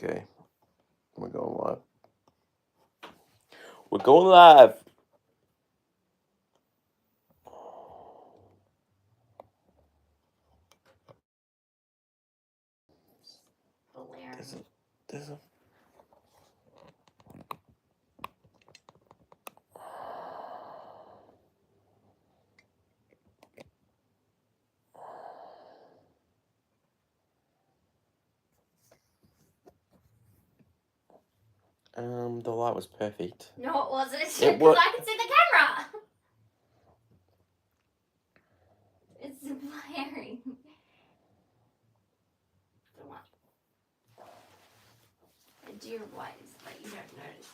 Okay, we're going live. We're going live. There's a the light was perfect. No, it wasn't. It Because I could see the camera. It's blaring. Don't want. I do wise, but you don't notice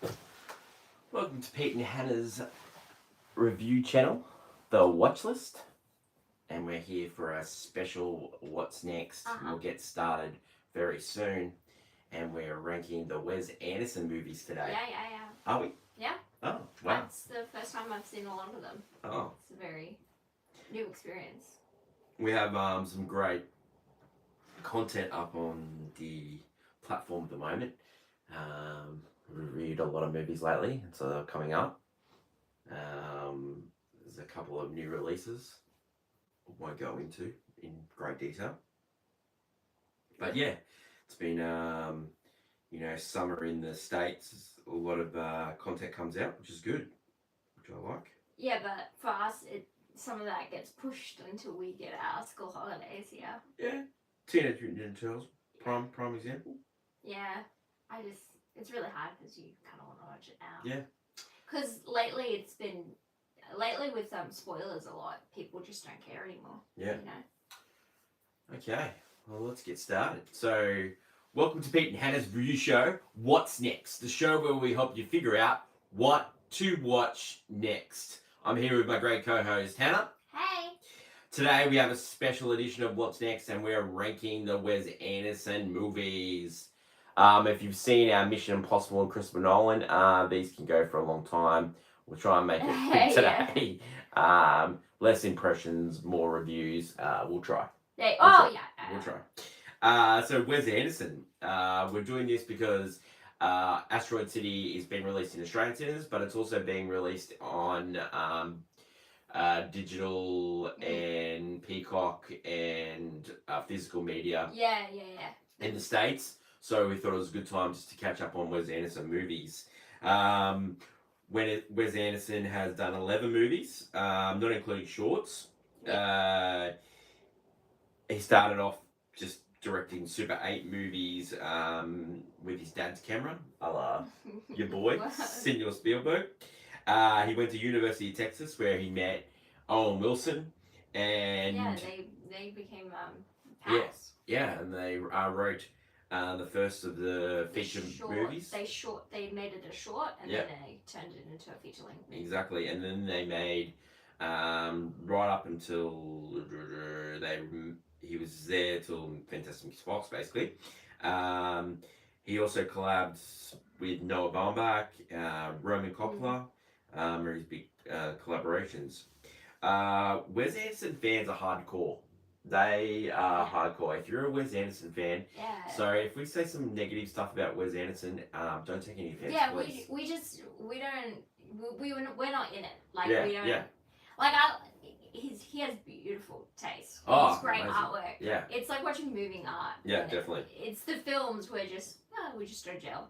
it. Welcome to Pete and Hannah's review channel, The Watch List. And we're here for a special What's Next. We'll get started very soon. And we're ranking the Wes Anderson movies today. Yeah. Are we? Yeah. Oh, wow. That's the first time I've seen a lot of them. Oh. It's a very new experience. We have some great content up on the platform at the moment. Reviewed a lot of movies lately, so they're coming up. There's a couple of new releases I won't go into in great detail. But yeah, it's been, summer in the States. A lot of content comes out, which is good, which I like. Yeah, but for us, some of that gets pushed until we get our school holidays here. Yeah, Teenage Mutant Ninja Turtles, prime example. Yeah, it's really hard because you kind of want to watch it now. Yeah. Because lately with spoilers a lot, people just don't care anymore. Yeah. You know? Okay, well, let's get started. So, welcome to Pete and Hannah's review show, What's Next? The show where we help you figure out what to watch next. I'm here with my great co-host, Hannah. Hey! Today we have a special edition of What's Next, and we're ranking the Wes Anderson movies. If you've seen our Mission Impossible and Christopher Nolan, these can go for a long time. We'll try and make it quick today. Less impressions, more reviews. We'll try. We'll try. So Wes Anderson. We're doing this because Asteroid City is being released in Australian cinemas, but it's also being released on digital and Peacock and physical media. Yeah. In the States. So we thought it was a good time just to catch up on Wes Anderson movies. Wes Anderson has done 11 movies, not including shorts. He started off just directing Super 8 movies with his dad's camera, a la your boy, Senor Spielberg. He went to University of Texas where he met Owen Wilson. And they became pals. Yeah, and they wrote the first of the feature movies. They made it a short, and then they turned it into a feature length. Exactly, and then they made right up until he was there till Fantastic Mr. Fox, basically. He also collabed with Noah Baumbach, Roman Coppola, are his big collaborations. Wes Anderson fans are hardcore. They are hardcore. If you're a Wes Anderson fan, so if we say some negative stuff about Wes Anderson, don't take any offense. Yeah, we're not in it. Like we don't. Yeah. Like he has beautiful taste. Oh, it's great amazing. artwork. Yeah. It's like watching moving art. Yeah, definitely. It's the films we just don't gel.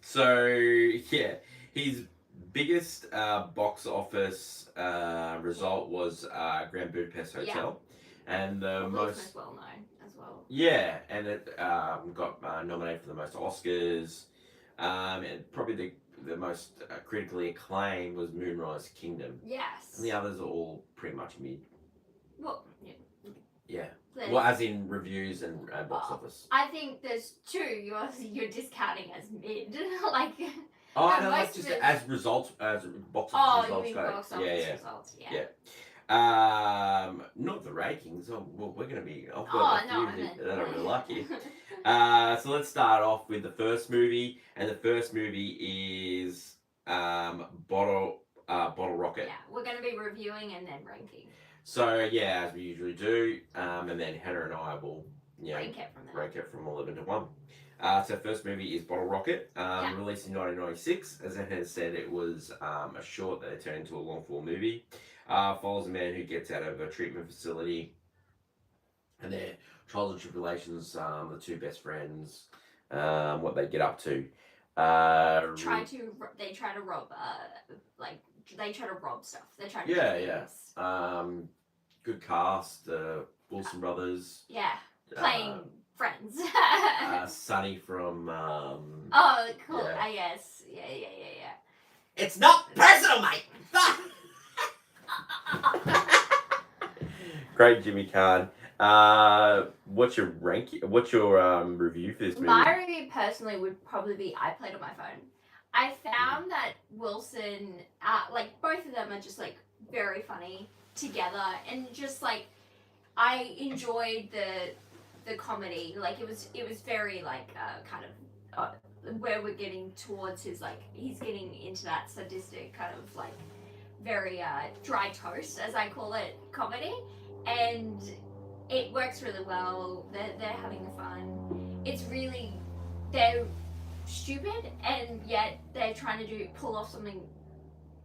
So yeah, his biggest box office result was Grand Budapest Hotel, and the most well known as well. Yeah, and it got nominated for the most Oscars, and probably the most critically acclaimed was Moonrise Kingdom. Yes. And the others are all pretty much mid. Well, yeah. Well, as in reviews and box office. I think there's two you're discounting as mid, like. Oh no, like just as results, as box office results. You mean box office results? Yeah. Not the rankings. Well, we're gonna be. I've got a few that I don't really like you. So let's start off with the first movie, and the first movie is Bottle Rocket. Yeah, we're going to be reviewing and then ranking. So yeah, as we usually do, and then Hannah and I will Rank it from there. rank it from 11 to 1. So first movie is Bottle Rocket, released in 1996. As Hannah said, it was a short that turned into a long-form movie. Follows a man who gets out of a treatment facility, and their trials and tribulations, the two best friends, what they get up to. They try to rob, they try to rob stuff. They try to do things. Good cast, Wilson brothers. Yeah, playing friends. Sonny from. Oh, cool. Yeah. Yes. Yeah. It's not personal, mate. Great Jimmy Card. What's your ranking? What's your review for this movie? My review personally would probably be I played on my phone. I found that Wilson, both of them are just like very funny together, and just like I enjoyed the comedy. Like it was very like kind of where we're getting towards his like he's getting into that sadistic kind of like very dry toast, as I call it, comedy, and it works really well. They're having fun. It's really they're stupid, and yet they're trying to pull off something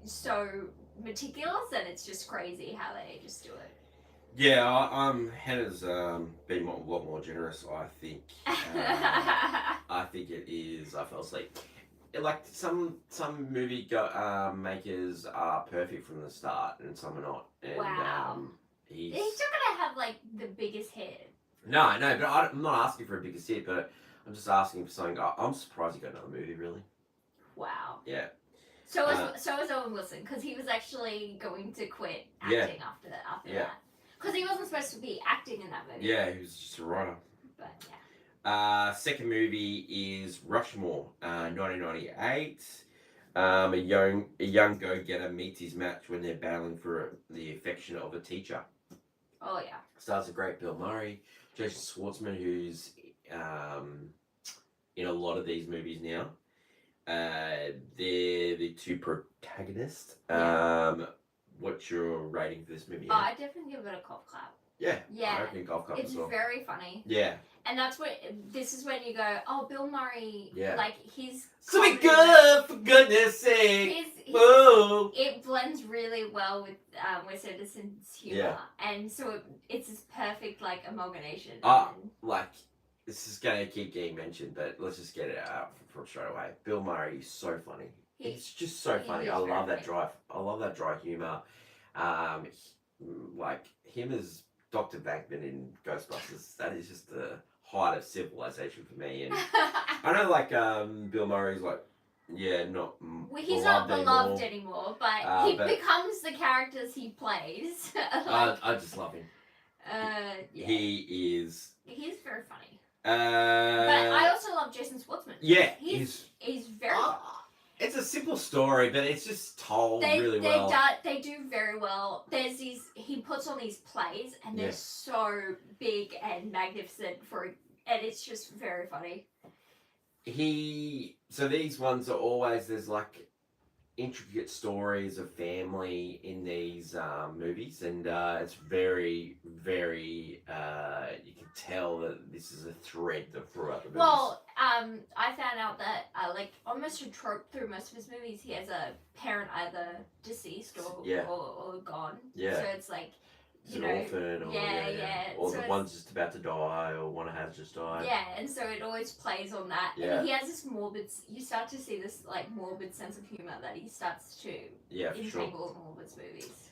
so meticulous, and it's just crazy how they just do it. Yeah, Hannah's been a lot more generous, I think. I think it is. I fell asleep. Like some movie makers are perfect from the start, and some are not. And, wow. He's still gonna have like the biggest hit. No, but I'm not asking for a biggest hit, but I'm just asking for something. I'm surprised he got another movie, really. Wow. Yeah. So was Owen Wilson, because he was actually going to quit acting after that. Because he wasn't supposed to be acting in that movie. Yeah, he was just a writer. But yeah. Second movie is Rushmore, 1998. A young go-getter meets his match when they're battling for the affection of a teacher. Oh yeah. Stars a great Bill Murray, Jason Schwartzman, who's in a lot of these movies now. They're the two protagonists. Yeah. What's your rating for this movie? Oh, I definitely give it a golf clap. Yeah. Yeah. I reckon golf clap it's as well. very funny. Yeah. And this is when you go, oh, Bill Murray, like he's something good, for goodness sake. Whoa. It blends really well with Wes Anderson's humor, and so it's this perfect like amalgamation. Like this is gonna keep getting mentioned, but let's just get it out from straight away. Bill Murray is so funny. It's just so funny. I love that drive. I love that dry humor. Like him as Dr. Bankman in Ghostbusters. That is just the height of civilization for me. And I know, like Bill Murray's like, not. Well, he's not beloved anymore, but he becomes the characters he plays. I just love him. Yeah. He is. He's very funny. But I also love Jason Schwartzman. Yeah, he's very funny. It's a simple story, but it's just told really well. They do very well. There's he puts on these plays, and they're so big and magnificent and it's just very funny. So these ones are always, there's like intricate stories of family in these movies, and it's very, very, you can tell that this is a thread throughout the movies. Well, I found out that like almost a trope through most of his movies, he has a parent either deceased or gone. Yeah. So it's like, It's an orphan, or so the one's just about to die, or one has just died. Yeah, and so it always plays on that. Yeah. And he has this you start to see this like morbid sense of humor that he starts to entangle in all of his movies.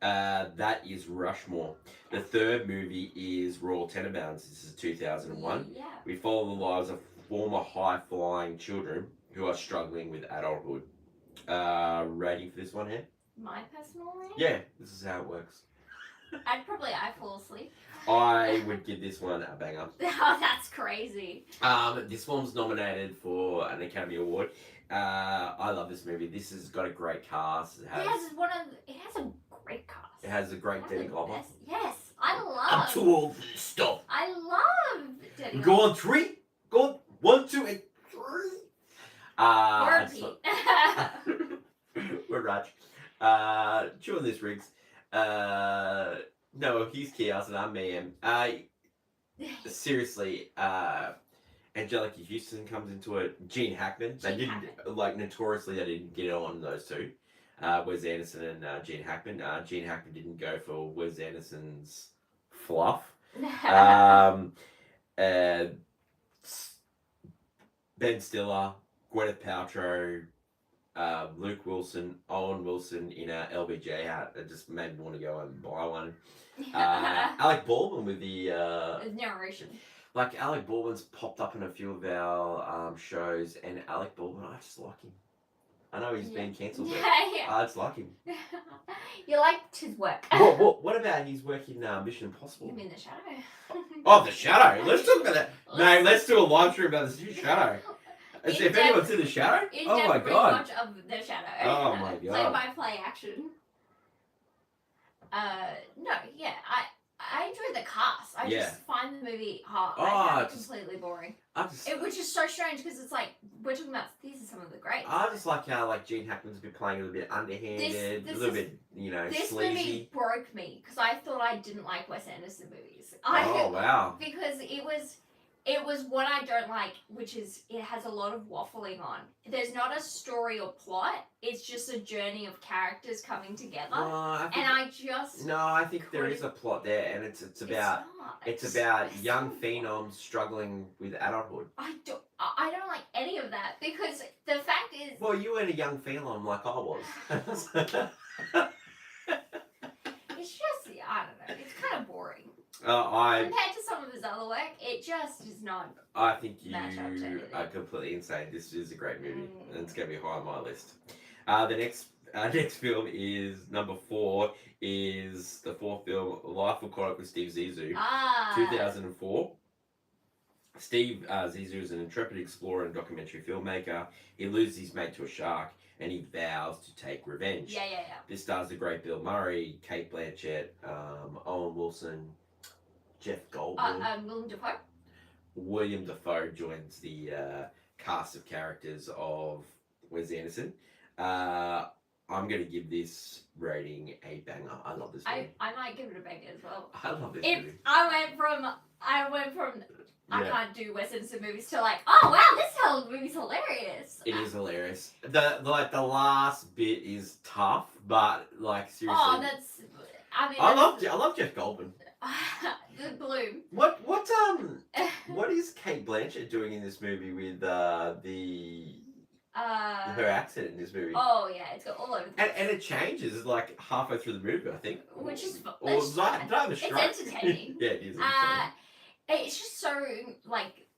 That is Rushmore. The third movie is Royal Tenebaums. This is 2001. Yeah. We follow the lives of former high-flying children who are struggling with adulthood. Rating for this one here? My personal rating? Yeah, this is how it works. I fall asleep. I would give this one a banger. Oh, that's crazy. This one's nominated for an Academy Award. I love this movie. This has got a great cast. It has a great cast. It has a great Danny Glover. Yes, I love. I'm too old for this stuff. I love Danny Glover. Go on 3. Go on 1, 2, and 3. We're Pete. We're Raj. Chewing this Riggs. No, he's chaos and I'm mayhem. Seriously, Angelica Houston comes into it. Gene Hackman. They didn't notoriously they didn't get on those two. Wes Anderson and Gene Hackman. Gene Hackman didn't go for Wes Anderson's fluff. Ben Stiller, Gwyneth Paltrow, Luke Wilson, Owen Wilson in a LBJ hat. It just made me want to go and buy one. Alec Baldwin with the narration. Like Alec Baldwin's popped up in a few of our shows, and Alec Baldwin, I just like him. I know he's been cancelled, but I just like him. You liked his work. What about his work in Mission Impossible? You mean The Shadow? Oh, The Shadow. Let's talk about that. No, let's do a live stream about The Shadow. If anyone's seen The Shadow, oh my god. Much of The Shadow. Oh my god. Play-by-play action. No, yeah, I enjoy the cast. I just find the movie hard. I find it completely boring. Which is so strange because it's like we're talking about these are some of the greats. I just like how Gene Hackman's been playing a little bit underhanded, a little bit this sleazy. This movie broke me because I thought I didn't like Wes Anderson movies. Oh wow! Because it was what I don't like, which is it has a lot of waffling on. There's not a story or plot. It's just a journey of characters coming together. I think there is a plot there, and it's about young phenoms struggling with adulthood. I don't like any of that because the fact is. Well, you weren't a young phenom like I was. It's just I don't know. It's kind of boring. Compared to some of his other work, it just is not. I think you are completely insane. This is a great movie, and it's going to be high on my list. The next film is number 4. Is the 4th film, Life Aquatic with Steve Zisou, 2004. Steve Zisou is an intrepid explorer and documentary filmmaker. He loses his mate to a shark, and he vows to take revenge. Yeah. This stars the great Bill Murray, Cate Blanchett, Owen Wilson, Jeff Goldblum. William Dafoe joins the cast of characters of Wes Anderson. I'm going to give this rating a banger. I love this movie. I might give it a banger as well. I love this movie. I went from I can't do Wes Anderson movies to oh wow, this whole movie's hilarious. It is hilarious. The last bit is tough, but seriously. Oh, I love Jeff Goldblum. The bloom. What is Cate Blanchett doing in this movie with her accent in this movie? Oh yeah, it's got all over the place. And it changes halfway through the movie, I think. Which is it's entertaining. Yeah, it is entertaining. It's just so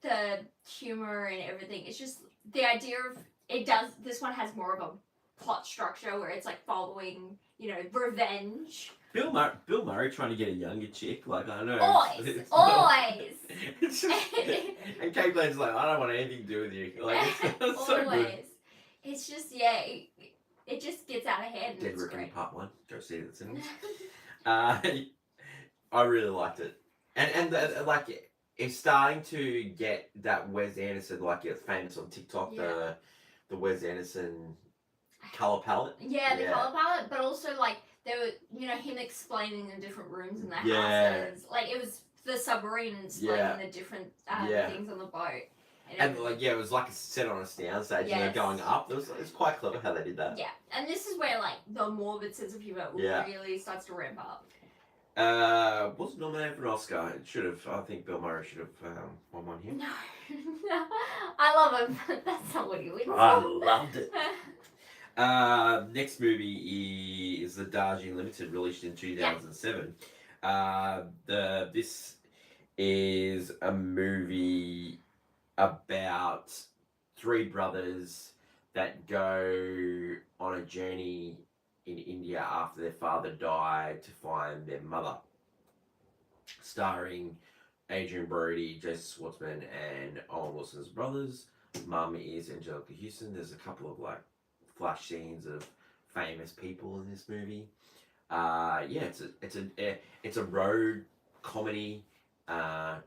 the humor and everything. It's just the idea of this one has more of a plot structure where it's following, revenge. Bill Murray trying to get a younger chick, I don't know. Always. It's just, and Cate Blanchett's I don't want anything to do with you. It's so good. It's just it just gets out of hand. Dead Reckoning Part 1. Go see it at the cinemas. I really liked it, and it's starting to get that Wes Anderson it's famous on TikTok the Wes Anderson color palette. Yeah, the color palette, but also there were him explaining the different rooms in the houses. It was the submarine and explaining the different things on the boat. And it was a set on a sound stage and they're going up. It was quite clever how they did that. Yeah, and this is where the morbid sense of humor really starts to ramp up. Wasn't nominated for an Oscar. It should have. I think Bill Murray should have won one here. No, I love him. That's not what he wins. I loved it. Next movie is the Darji Limited, released in 2007. This is a movie about 3 brothers that go on a journey in India after their father died to find their mother. Starring Adrian Brody, Jason Schwartzman, and Owen Wilson's brothers. Mum is Angelica Houston. There's a couple of flash scenes of famous people in this movie. It's a road comedy,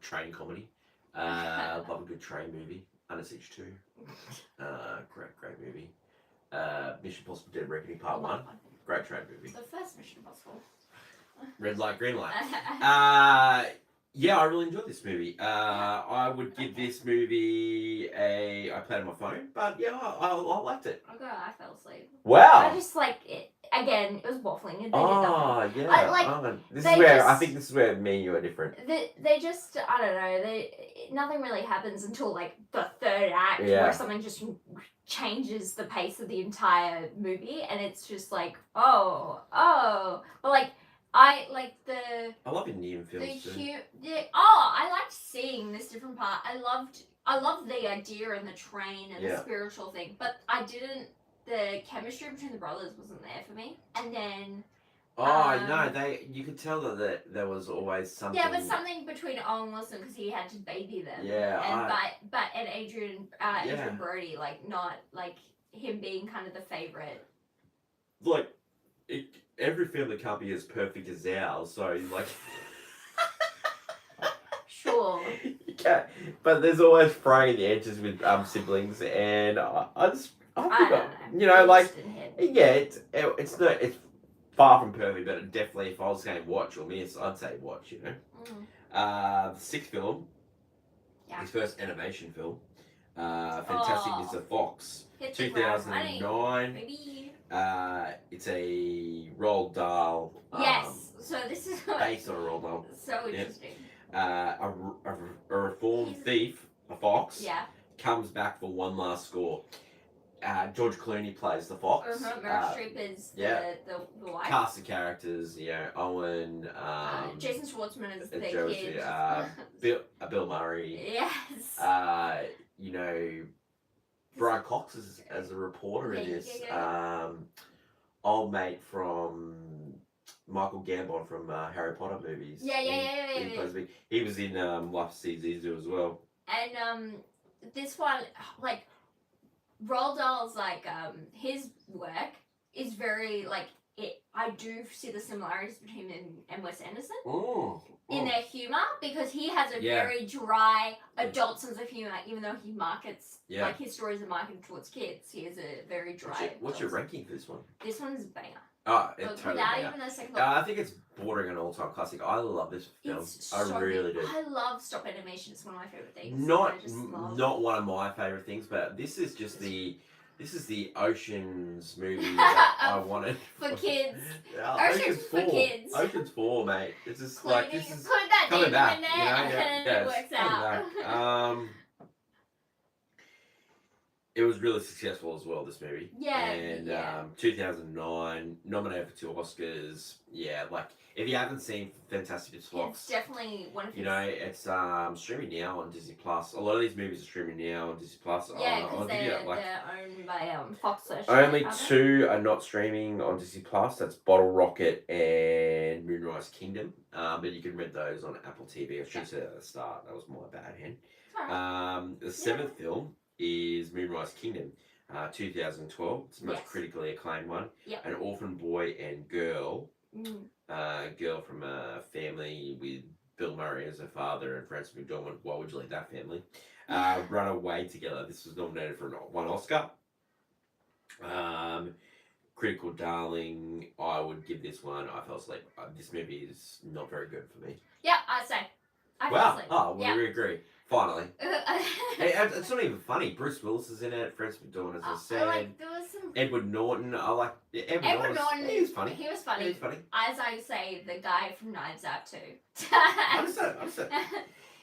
train comedy. Love a good train movie. Under Siege 2. Great movie. Mission Impossible Dead Reckoning Part 1. Great train movie. The first Mission Impossible. Red light, green light. Yeah, I really enjoyed this movie. I would give this movie a. I played on my phone, but yeah, I liked it. Oh god, I fell asleep. Wow. I just like it. Again, it was waffling. They did Oh nothing. yeah. This is they where just- I think this is where me and you are different. They just, I don't know. Nothing really happens until like the third act, Yeah. where something just changes the pace of the entire movie, and it's just like, oh. But like, I like the. I love Indian films too. I liked seeing this different part. I loved the idea and the train and the spiritual thing, but I didn't. The chemistry between the brothers wasn't there for me. And then. No, you could tell that there was always something. Yeah, but something between Owen Wilson because he had to baby them. Yeah. And Adrian Brody, like not like him being kind of the favorite. Like, every family can't be as perfect as ours, so like. Sure. You can't, but there's always fraying the edges with siblings, and I think don't know. you know, like, yeah, it's far from perfect, but definitely if I was going to watch or miss, I'd say watch. You know, the sixth film, his first animation film, Fantastic Mr. Fox, 2009. Maybe. It's a Roald Dahl. Yes. So this is based on a Roald Dahl. So interesting. A reformed thief, a fox, comes back for one last score. George Clooney plays the fox. Meryl Streep is the wife. Cast of characters, Owen. Jason Schwartzman is the Josie, kid. Bill Murray. Yes. You know, Brian Cox as a reporter in this. Old mate from Michael Gambon from Harry Potter movies. Yeah. He was in Life to See Zisou as well. And this one, like, Roald Dahl's like his work is very like it. I do see the similarities between him and Wes Anderson in their humor because he has a very dry adult sense of humor, even though he markets like his stories are marketed towards kids. He has a very dry. What's your ranking for this one? This one's a banger. Oh, it's totally without banger. even a second. I think it's bordering an all-time classic. I love this film. I really do. I love stop animation. It's one of my favorite things. Not one of my favorite things, but this is just the Ocean's movie that I wanted for kids. Ocean's for kids. Ocean's 4, mate. It's just like this is put that coming back. In there, and it works out. It was really successful as well, this movie. Yeah. And 2009, nominated for 2 Oscars. Yeah, like, if you haven't seen Fantastic Mr. Fox, it's definitely one of his... You know, it's streaming now on Disney Plus. A lot of these movies are streaming now on Disney Plus. Yeah, because they're owned by Fox. Only 2 are not streaming on Disney Plus. That's Bottle Rocket and Moonrise Kingdom. But you can rent those on Apple TV. I should have said that at the start. That was my bad hand. The 7th film is Moonrise Kingdom, 2012. It's the most critically acclaimed one. An orphan boy and girl, girl from a family with Bill Murray as her father and Frances McDormand. Why would you leave that family? Run away together. This was nominated for 1 Oscar. Critical darling. I would give this one. I fell asleep. This movie is not very good for me. Yeah, I'd say. I fell asleep. Oh, well, we agree. Finally. It's not even funny. Bruce Willis is in it. Frances McDormand, as I said. There was some... Edward Norton. I like Edward Norton. He was funny. He was funny. As I say, the guy from Knives Out too. I understand.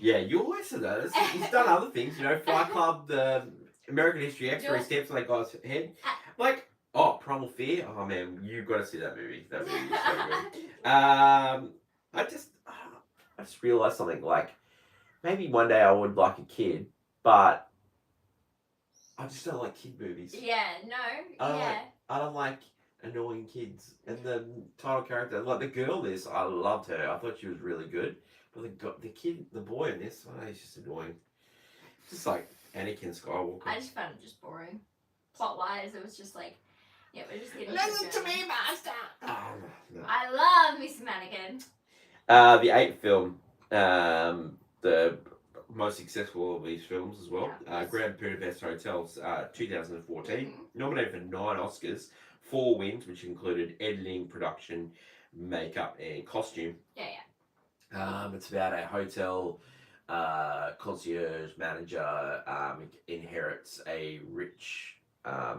Yeah, you always say that. He's done other things, you know, Fight Club, the American History X, where he steps on that guy's head. Like, Primal Fear. Oh man, you've got to see that movie. That movie is so good. I just realised something. Like, maybe one day I would like a kid, but I just don't like kid movies. Yeah, no, I don't like annoying kids. And the title character, like the girl in this, I loved her. I thought she was really good. But the boy in this, he's just annoying. Just like Anakin Skywalker. I just found it just boring. Plot-wise, it was just like, we're just getting... Listen to me, master! No. I love me some Anakin. The 8th film, the most successful of these films as well. Grand Budapest Hotel, 2014. Nominated for 9 Oscars. 4 wins, which included editing, production, makeup, and costume. Yeah. It's about a hotel concierge manager inherits a rich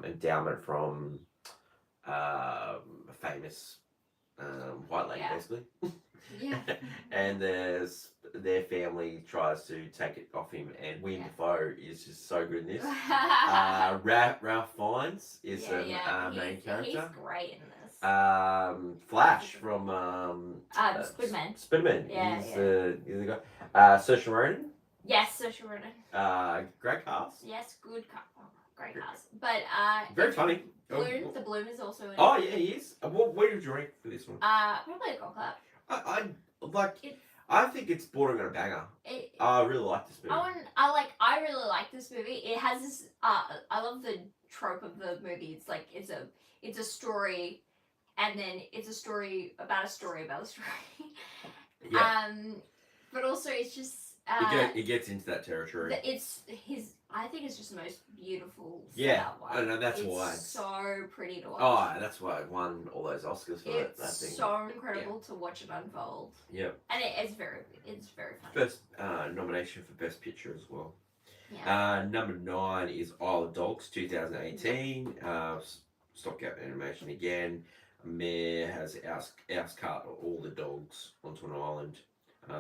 endowment from a famous white lady, Yeah. basically. Yeah. And their family tries to take it off him, and William Dafoe is just so good in this. Ralph Fiennes is the main character. He's great in this. Flash from Squidman. Spiderman. Yeah, He's the guy. Saoirse Ronan. Yes, Saoirse Ronan. Great cast. Yes, good cast. Great cast. But Very funny. Bloom, the Bloom is also in it. Oh yeah, he is. Where did you rank for this one? Probably a gold clap. I think it's bordering on a banger. I really like this movie. I really like this movie. It has this. I love the trope of the movie. It's like it's a story, and then it's a story about a story about a story. Yeah. But also it's just. It gets into that territory. I think it's just the most beautiful. Yeah, one. I know that's why. It's so pretty to watch. Oh, that's why it won all those Oscars for it. It's so incredible to watch it unfold. Yep. And it's very fun. First nomination for Best Picture as well. Yeah. Number 9 is Isle of Dogs, 2018. Stopgap animation again. A mayor has outcast all the dogs onto an island.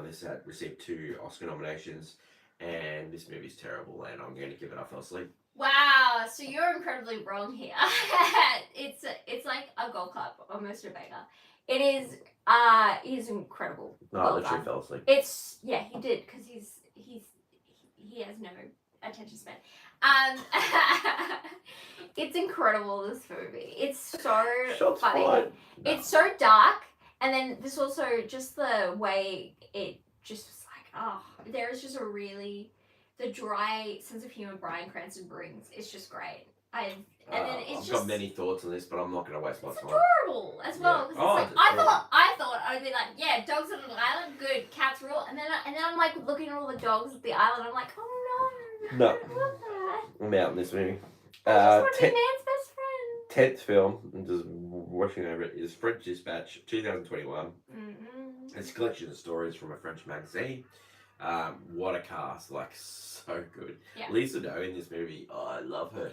This had received 2 Oscar nominations, and this movie's terrible, and I'm going to give it. I fell asleep. Wow, so you're incredibly wrong here. It's like a gold club, almost a banger. It is incredible. No, I literally fell asleep. He did, because he has no attention span. It's incredible, this movie. It's so Shots funny. fired. No. It's so dark, and then this also just the way it just was like, there is just the dry sense of humor Bryan Cranston brings. It's just great. I've got many thoughts on this, but I'm not going to waste my time. It's adorable as well. Yeah. I thought I'd be like, yeah, dogs on an island, good. Cats rule, and then I'm like looking at all the dogs at the island. I'm like, oh no, I don't want that. I'm out in this movie. I just want to be man's best friend. 10th film, I'm just watching over it, is French Dispatch, 2021. Mm-hmm. It's a collection of stories from a French magazine. What a cast, like so good. Yeah. Lisa Doe in this movie, I love her.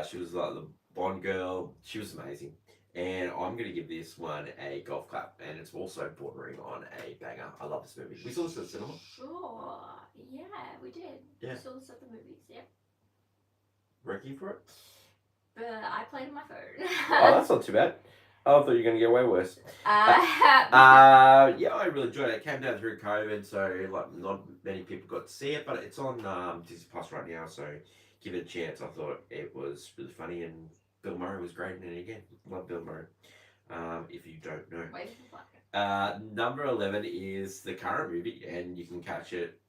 She was like the Bond girl. She was amazing. And I'm going to give this one a golf clap. And it's also bordering on a banger. I love this movie. We saw this at the cinema. Sure. Yeah, we did. Yeah. We saw this at the movies, yep. Ranking for it? But I played on my phone. Oh, that's not too bad. I thought you were going to get way worse. Yeah, I really enjoyed it. It came down through COVID, so like not many people got to see it, but it's on Disney Plus right now, so give it a chance. I thought it was really funny, and Bill Murray was great in it again. Love Bill Murray. If you don't know. Number 11 is the current movie, and you can catch it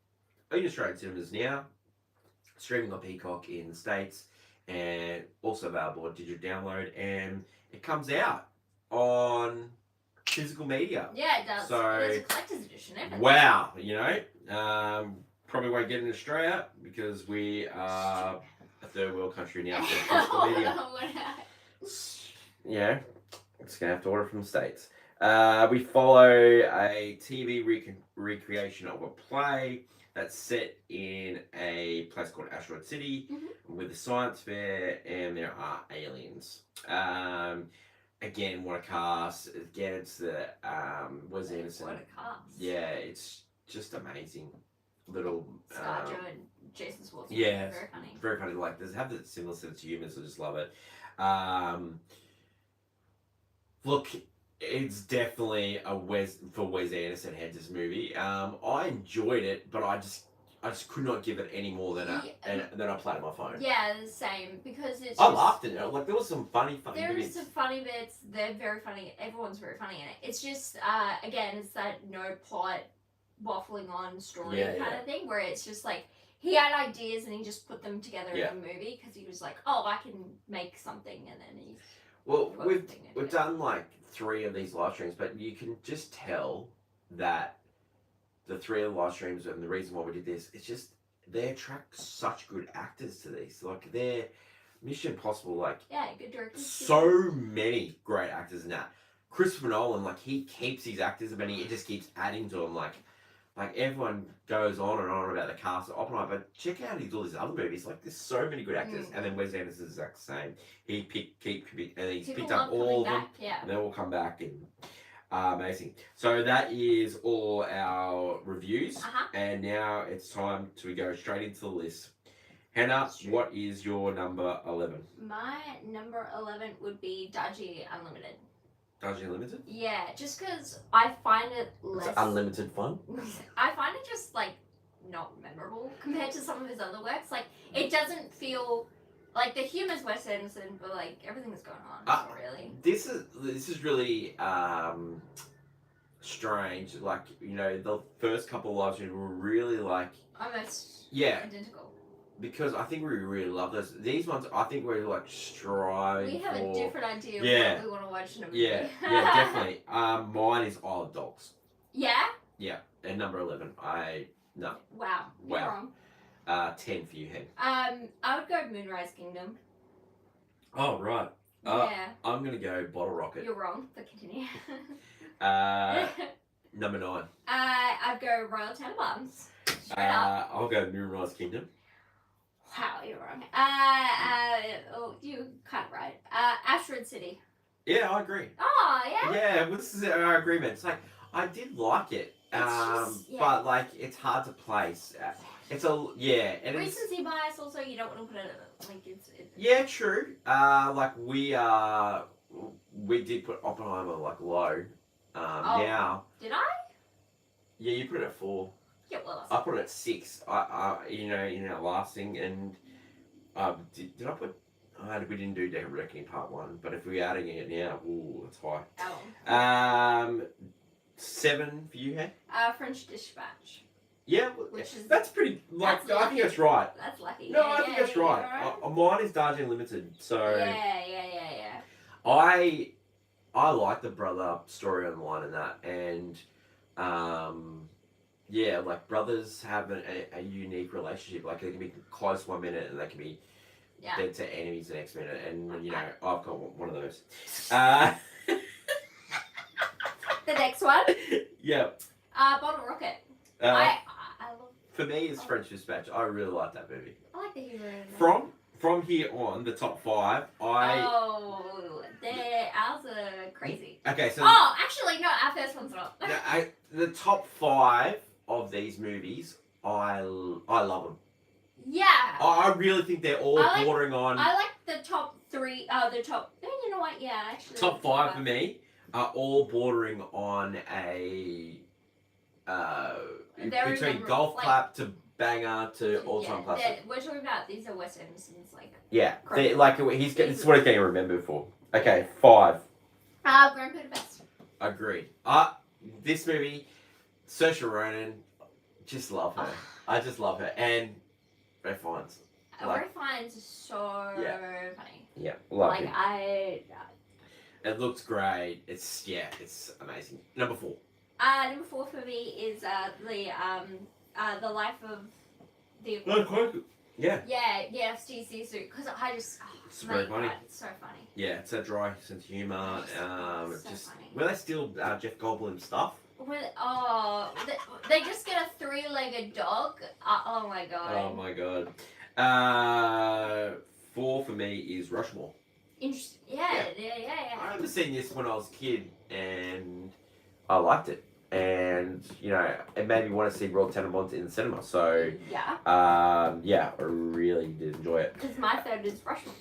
in Australian cinemas now, streaming on Peacock in the States, and also available on digital download, and it comes out on physical media. Yeah, it does. So, there's a collector's edition, everything. Wow, probably won't get in Australia because we are a third world country now for physical media. Yeah, it's gonna have to order from the States. We follow a TV recreation of a play that's set in a place called Asteroid City, with a science fair, and there are aliens. Again, what a cast. Again, it's the Wes Anderson. What a cast. Yeah, it's just amazing. Little Scarjo and Jason Schwartzman. Yeah, very funny. Very funny. Like, they have the similar sense of humor, so I just love it. Look, it's definitely a Wes Anderson heads this movie. I enjoyed it, but I just could not give it any more than I played on my phone. Yeah, the same, because it's. I laughed at it. Like, there was some funny there bits. is some funny bits. They're very funny. Everyone's very funny in it. It's just again, it's that no plot, waffling on story kind of thing, where it's just like he had ideas and he just put them together in a movie because he was like, oh, I can make something, and then he. Well, we've done like 3 of these live streams, but you can just tell that the 3 of the live streams, and the reason why we did this, it's just they attract such good actors to these. Like, they're Mission Impossible, like Yeah, good directors. so many great actors in that. Christopher Nolan, like he keeps these actors, but he just keeps adding to them. Like everyone goes on and on about the cast of Oppenheimer, but check out all these other movies. Like there's so many good actors, and then Wes Anderson is the exact same. He he's People picked up all of them, yeah. and they all come back and amazing. So that is all our reviews, and now it's time to go straight into the list. Hannah, what is your number 11? My number 11 would be Darji Unlimited. Darji Limited? Yeah, just because I find it less... It's unlimited fun? I find it just, like, not memorable compared to some of his other works. Like, it doesn't feel... Like, the humor's Wes Anderson, but, like, everything that's going on, not really. This is really strange. Like, you know, the first couple of live streams were really, like... Almost identical. Because I think we really love this. These ones, I think we're like striving. We have a different idea of what we want to watch in a movie. Yeah, definitely. Mine is Isle of Dogs. Yeah? Yeah, and number 11. No. Wow. You're wrong. 10 for you, Hen. I would go Moonrise Kingdom. Oh, right. Yeah. I'm going to go Bottle Rocket. You're wrong, but continue. Number 9. I'd go Royal Tenebaums. Straight up. I'll go Moonrise Kingdom. Wow, you're wrong. You kind of right. Asteroid City. Yeah, I agree. Oh, yeah? Yeah, well, this is our agreement. It's like, I did like it. But, like, it's hard to place. It's a, and recency bias also, you don't want to put it, like, Yeah, true. Like, we did put Oppenheimer, like, low. Now. Did I? Yeah, you put it at 4. Yeah, well, I put it at 6. In our last thing, and did I put? We didn't do Dead Reckoning Part 1, but if we're adding it now, ooh, that's high. 7 for you, Hen? French Dispatch. Yeah, that's pretty. Like, I think that's right. That's lucky. No, I think that's right. Mine is Darji Limited, so. Yeah. I like the brother story online and that, and like brothers have a unique relationship. Like they can be close 1 minute and they can be dead to enemies the next minute. And you know, I've got one of those. The next one. Yeah. Bottle Rocket. I love. For me, it's French Dispatch. I really like that movie. I like the humor in that. From here on, the top 5, ours are crazy. Okay, so. Oh, actually, no, our first one's not. The top 5 of these movies, I love them. Yeah. I really think they're all bordering on. I like the top 3. You know what? Yeah, actually. Top 5 for me are all bordering on a between golf clap to banger to all-time classic. We're talking about these are Wes Anderson's like. Yeah, like this is what he's getting remembered for. Okay, 5. Grand Budapest. Agreed. This movie, Saoirse Ronan, just love her. I just love her, and Ray Fiennes. Ray Fiennes is so funny. Yeah, love him. It looks great. It's amazing. Number 4. Number 4 for me is the life of the. Yeah. Yeah, Steve Zisou, because I just. It's very funny. God, it's so funny. Yeah, it's a dry sense of humour. It's so funny. Were they still Jeff Goldblum stuff? They just get a 3-legged dog. Oh my god. Oh my god. 4 for me is Rushmore. Interesting. Yeah. I remember seeing this when I was a kid, and I liked it. And, you know, it made me want to see Royal Tenebaums in the cinema. So, I really did enjoy it. Because my third is Rushmore.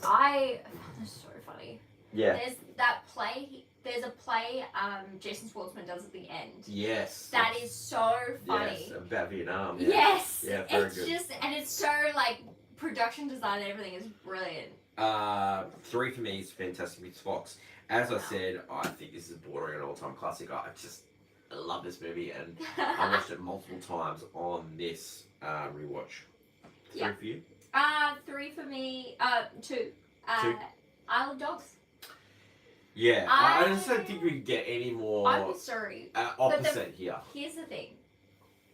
That's so funny. Yeah. There's that play. There's a play Jason Schwartzman does at the end. Yes. That is so funny. Yes, about Vietnam. Yeah. Yes. Yeah, very good. And it's so, like, production design and everything is brilliant. 3 for me is Fantastic Mr. Fox. As I said, I think this is bordering an all-time classic. I love this movie, and I watched it multiple times on this rewatch. 3 for you? 3 for me. 2. 2. Isle of Dogs. Yeah, I just don't think we can get any more. I'm sorry. Opposite here. Here's the thing: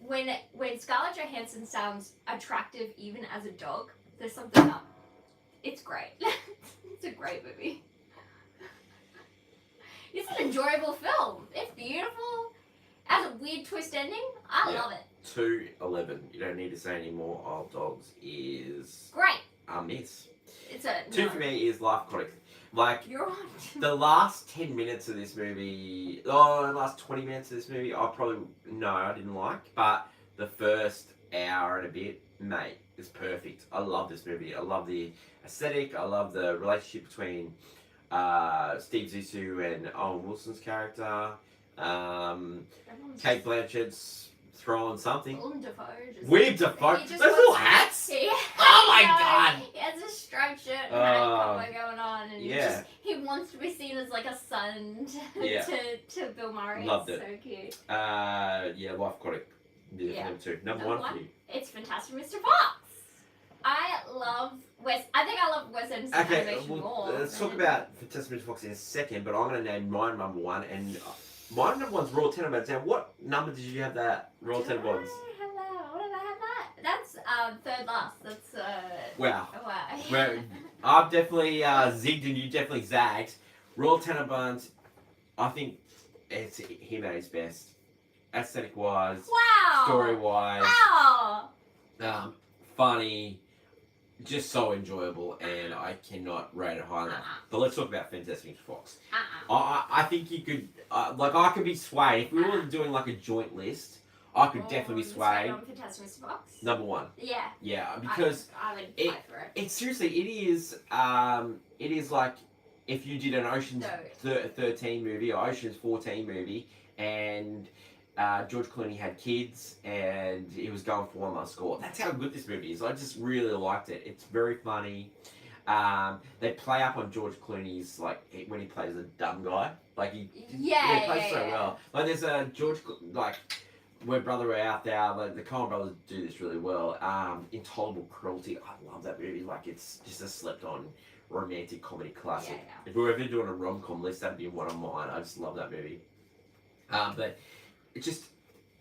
when Scarlett Johansson sounds attractive even as a dog, there's something up. It's great. It's a great movie. It's an enjoyable film. It's beautiful. Has a weird twist ending. I love it. 2:11. You don't need to say any more. Old Dogs is Great. a miss. It's a 2 for me is Life Aquatic. Like, You're on. the last 10 minutes of this movie, the last 20 minutes of this movie, I didn't like. But the first hour and a bit, mate, is perfect. I love this movie. I love the aesthetic. I love the relationship between Steve Zisou and Owen Wilson's character. Kate Blanchett's throwing something. Willem Dafoe. Willem Dafoe? Those little hats? Yeah. Oh my God. He has a striped shirt and hat collar going on, and he wants to be seen as like a son to Bill Murray. Loved it's it. so cute. Life Aquatic. Number 2. Number 1 for you. It's Fantastic Mr. Fox. I love Wes. I think I love Wes Anderson animation more. Let's talk about Fantastic Mr. Fox in a second, but I'm going to name my number 1, and my number 1's Royal Tenebaums. Now, what number did you have that Royal Tenebaums? What did I have that? That's third last. That's wow. Wow. Well, I've definitely zigged and you definitely zagged. Royal Tenebaums, I think it's him at his best. Aesthetic wise, Wow. story wise, Wow. funny, just so enjoyable, and I cannot rate it high enough. But let's talk about Fantastic Mr. Fox. I think you could, I could be swayed. If we were doing like a joint list, I could definitely be swayed. Fantastic Mr. Fox. Number 1. Yeah. Yeah, because I would fight for it. it seriously, it is like if you did an Ocean's 13 movie or Ocean's 14 movie, and George Clooney had kids and he was going for one last score. That's how good this movie is. I just really liked it. It's very funny. They play up on George Clooney's, like, when he plays a dumb guy. Like, he plays so well. Like, there's a like, We're Brother We're Out There, like, the Coen brothers do this really well. Intolerable Cruelty. I love that movie. Like, it's just a slept-on romantic comedy classic. Yeah. If we were ever doing a rom-com list, that'd be one of mine. I just love that movie. But it's just,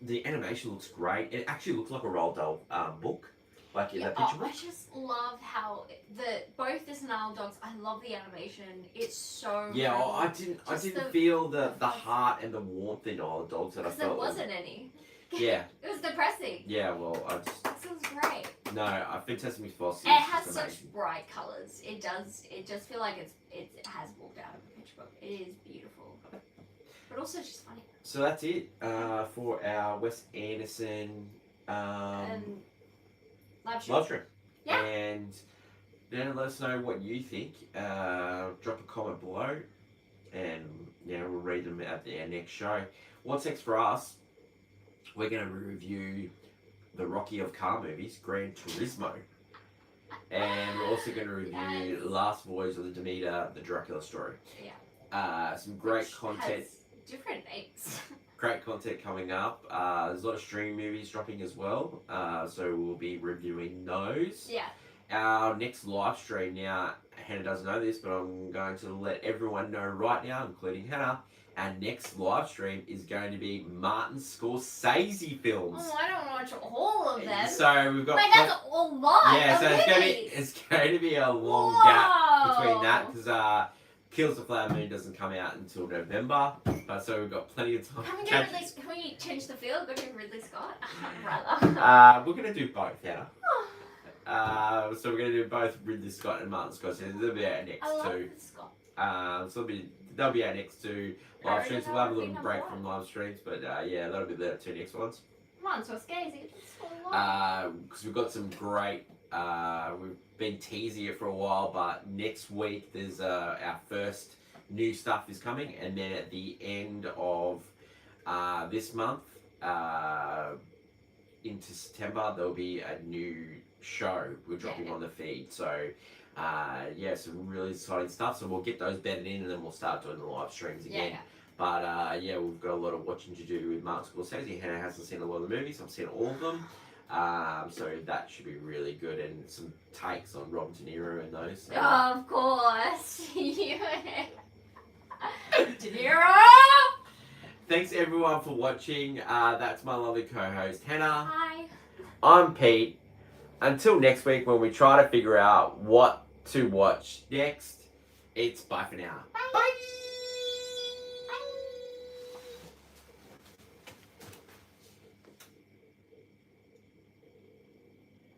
the animation looks great. It actually looks like a Roald Dahl book, like in that picture book. I just love how both this and Isle Dogs. I love the animation. It's so. Yeah, I didn't feel the heart and the warmth in Isle of Dogs that I felt. Because there wasn't any. Yeah. It was depressing. Yeah, well, I just. This was great. No, Fantastic Mr. Fox. It has such bright colours. It does. It just feel like it has walked out of a picture book. It is beautiful, but also just funny. So that's it for our Wes Anderson And live stream. Yeah. And then let us know what you think. Drop a comment below, and we'll read them at our next show. What's next for us? We're going to review the Rocky of car movies, Gran Turismo. And we're also going to review Last Voyage of the Demeter, the Dracula story. Yeah. Some great content. Different names. Great content coming up. There's a lot of stream movies dropping as well. So we'll be reviewing those. Yeah. Our next live stream now, Hannah doesn't know this, but I'm going to let everyone know right now, including Hannah. Our next live stream is going to be Martin Scorsese films. Oh, I don't watch all of them. So we've got. Wait, that's a lot. Yeah, so it's going to be a long gap between that because Kills the Flower Moon doesn't come out until November, but so we've got plenty of time. Can we change the field? Go to Ridley Scott, rather. We're gonna do both, Hannah. So we're gonna do both Ridley Scott and Martin Scorsese. They'll be our next two. So they'll be our next two live streams. We'll have a little break from live streams, but that'll be the two next ones. Martin Scorsese. Because we've got some great. We've been teasing it for a while, but next week there's our first new stuff is coming, and then at the end of this month, into September, there'll be a new show we're dropping on the feed. So some really exciting stuff. So we'll get those bedded in, and then we'll start doing the live streams again. But we've got a lot of watching to do with Martin Scorsese. Hannah hasn't seen a lot of the movies. I've seen all of them. So that should be really good, and some takes on Robert De Niro and those. So. Of course. De Niro! Thanks everyone for watching. That's my lovely co-host Hannah. Hi. I'm Pete. Until next week when we try to figure out what to watch next. It's bye for now. Bye.